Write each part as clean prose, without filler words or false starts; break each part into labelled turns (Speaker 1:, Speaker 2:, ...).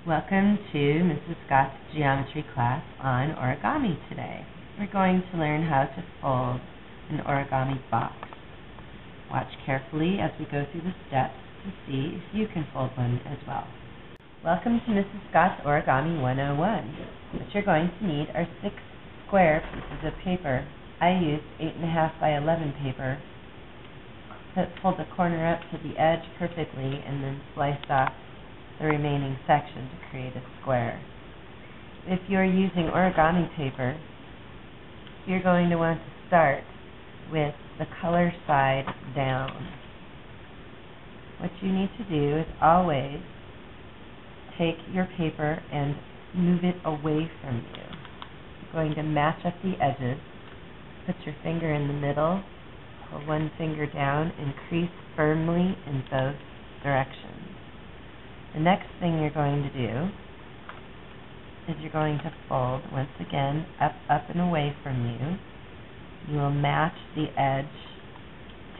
Speaker 1: Welcome to Mrs. Scott's geometry class on origami today. We're going to learn how to fold an origami box. Watch carefully as we go through the steps to see if you can fold one as well. Welcome to Mrs. Scott's Origami 101. What you're going to need are 6 square pieces of paper. I used 8.5 by 11 paper. Fold the corner up to the edge perfectly and then slice off the remaining section to create a square. If you're using origami paper, you're going to want to start with the color side down. What you need to do is always take your paper and move it away from you. You're going to match up the edges, put your finger in the middle, pull one finger down, and crease firmly in both directions. The next thing you're going to do is you're going to fold, once again, up, and away from you. You will match the edge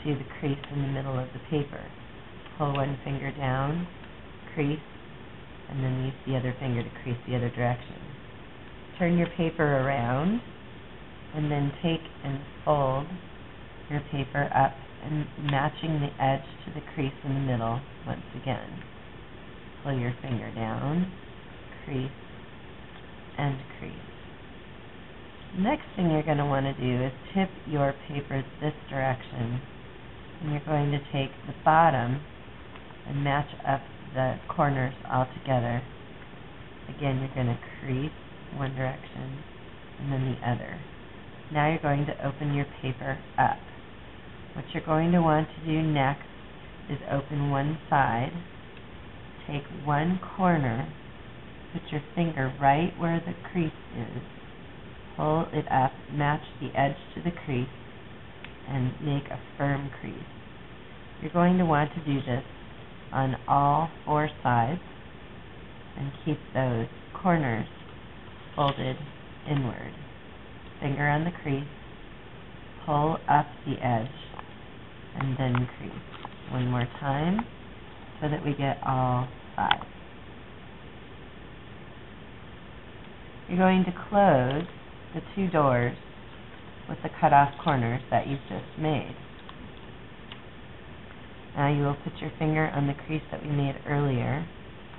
Speaker 1: to the crease in the middle of the paper. Pull one finger down, crease, and then use the other finger to crease the other direction. Turn your paper around, and then take and fold your paper up and matching the edge to the crease in the middle once again. Pull your finger down, crease, and crease. Next thing you're going to want to do is tip your paper this direction, and you're going to take the bottom and match up the corners all together. Again, you're going to crease one direction and then the other. Now you're going to open your paper up. What you're going to want to do next is open one side, take one corner, put your finger right where the crease is, pull it up, match the edge to the crease, and make a firm crease. You're going to want to do this on all 4 sides and keep those corners folded inward. Finger on the crease, pull up the edge, and then crease. One more time so that we get all sides. You're going to close the 2 doors with the cut off corners that you've just made. Now you will put your finger on the crease that we made earlier,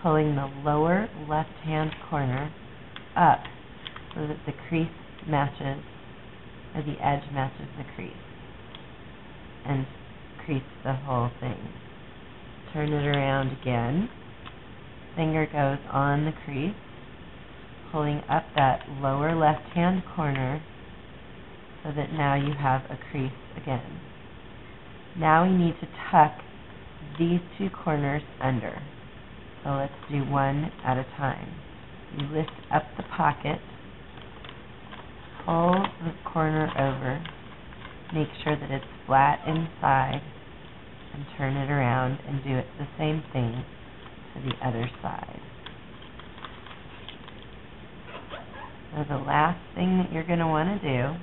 Speaker 1: pulling the lower left hand corner up so that the crease matches, or the edge matches the crease, and crease the whole thing. Turn it around again. Finger goes on the crease, pulling up that lower left hand corner so that now you have a crease again. Now we need to tuck these 2 corners under. So let's do one at a time. You lift up the pocket, pull the corner over, make sure that it's flat inside, and turn it around and do it the same thing to the other side. Now the last thing that you're going to want to do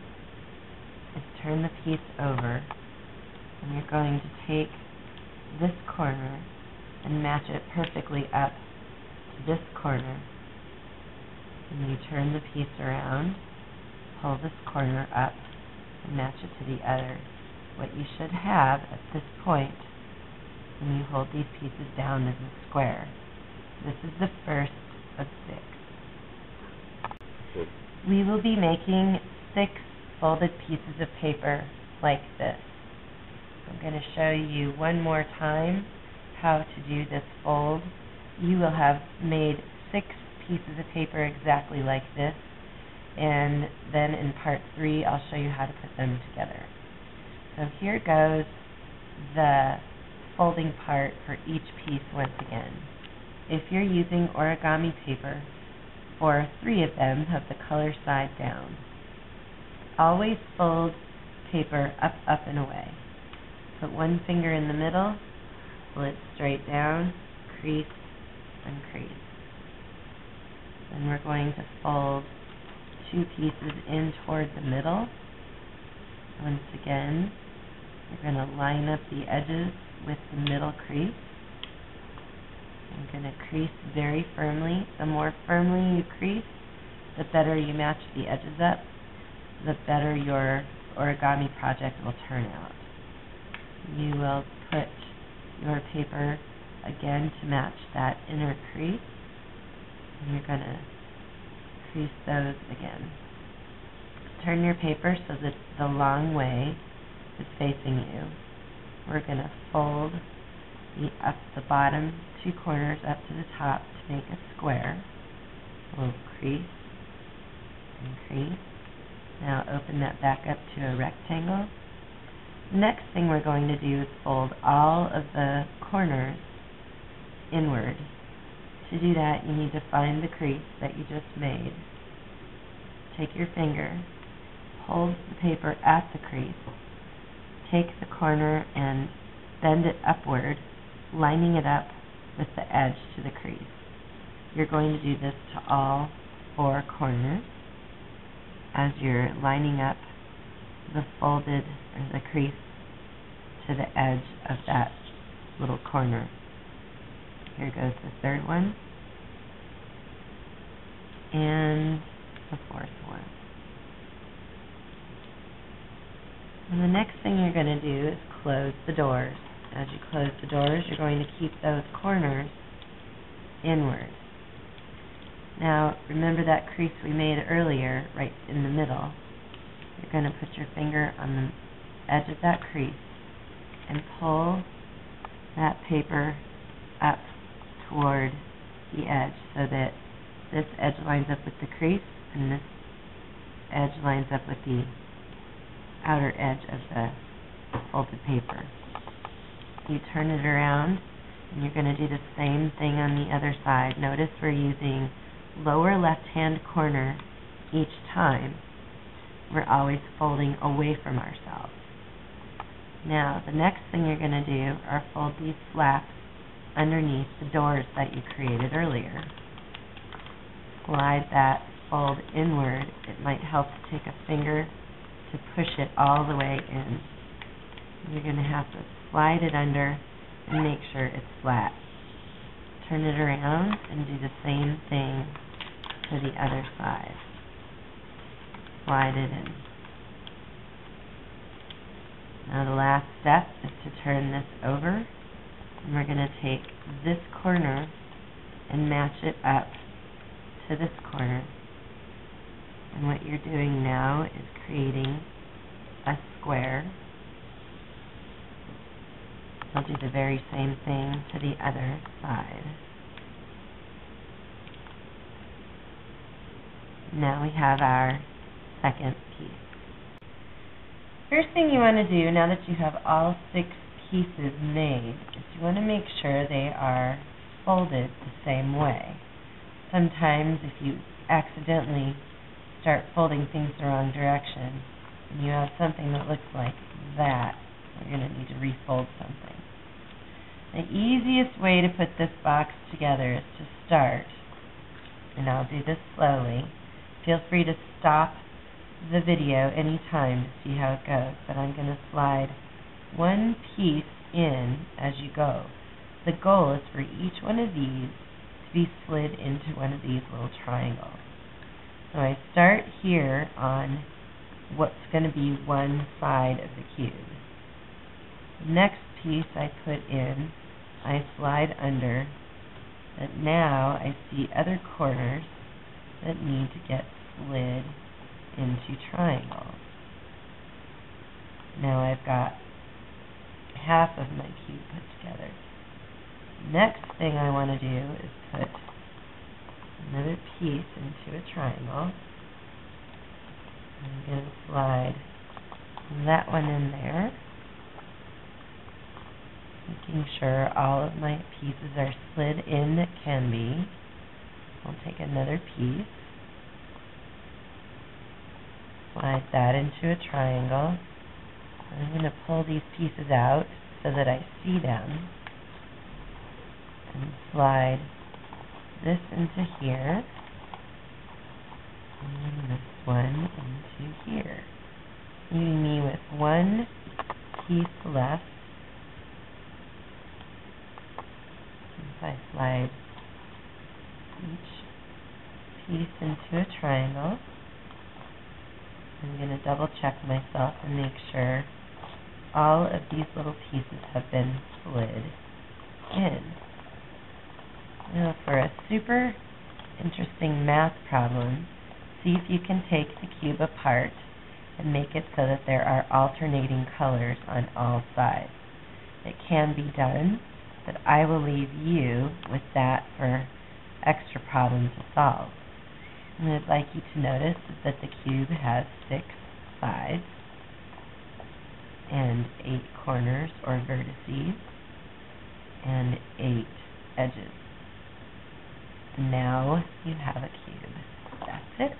Speaker 1: is turn the piece over, and you're going to take this corner and match it perfectly up to this corner. And you turn the piece around, pull this corner up, and match it to the other. What you should have at this point when you hold these pieces down is a square. This is the first of 6. We will be making 6 folded pieces of paper like this. I'm going to show you one more time how to do this fold. You will have made 6 pieces of paper exactly like this, and then in part 3 I'll show you how to put them together. So here goes the folding part for each piece once again. If you're using origami paper, for 3 of them, have the color side down. Always fold paper up, and away. Put one finger in the middle, pull it straight down, crease, and crease. Then we're going to fold 2 pieces in toward the middle. Once again, we're going to line up the edges with the middle crease. I'm going to crease very firmly. The more firmly you crease, the better you match the edges up, the better your origami project will turn out. You will put your paper again to match that inner crease, and you're going to crease those again. Turn your paper so that the long way is facing you. We're going to fold the bottom two corners up to the top to make a square. We'll crease and crease. Now open that back up to a rectangle. The next thing we're going to do is fold all of the corners inward. To do that, you need to find the crease that you just made. Take your finger, hold the paper at the crease, take the corner and bend it upward, lining it up with the edge to the crease. You're going to do this to all four corners as you're lining up the folded or the crease to the edge of that little corner. Here goes the third one and the fourth one. And the next thing you're going to do is close the doors. As you close the doors, you're going to keep those corners inward. Now, remember that crease we made earlier, right in the middle. You're going to put your finger on the edge of that crease and pull that paper up toward the edge so that this edge lines up with the crease and this edge lines up with the outer edge of the folded paper. You turn it around and you're going to do the same thing on the other side. Notice we're using lower left-hand corner each time. We're always folding away from ourselves. Now, the next thing you're going to do are fold these flaps underneath the doors that you created earlier. Slide that fold inward. It might help to take a finger to push it all the way in. You're going to have to slide it under and make sure it's flat. Turn it around and do the same thing to the other side. Slide it in. Now the last step is to turn this over, and we're going to take this corner and match it up to this corner. And what you're doing now is creating a square. We'll do the very same thing to the other side. Now we have our second piece. First thing you want to do, now that you have all 6 pieces made, is you want to make sure they are folded the same way. Sometimes if you accidentally start folding things the wrong direction and you have something that looks like that, you're going to need to refold something. The easiest way to put this box together is to start, and I'll do this slowly. Feel free to stop the video anytime to see how it goes, but I'm going to slide one piece in as you go. The goal is for each one of these to be slid into one of these little triangles. So I start here on what's going to be one side of the cube. Next piece I put in, I slide under, but now I see other corners that need to get slid into triangles. Now I've got half of my cube put together. Next thing I want to do is put another piece into a triangle. I'm going to slide that one in there, making sure all of my pieces are slid in that can be. I'll take another piece, slide that into a triangle. I'm going to pull these pieces out so that I see them, and slide this into here, and this one into here, leaving me with one piece left. So I slide each piece into a triangle. I'm going to double check myself and make sure all of these little pieces have been slid in. Now for a super interesting math problem, see if you can take the cube apart and make it so that there are alternating colors on all sides. It can be done, but I will leave you with that for extra problem to solve. And I'd like you to notice that the cube has 6 sides and 8 corners or vertices and 8 edges. Now you have a cube. That's it.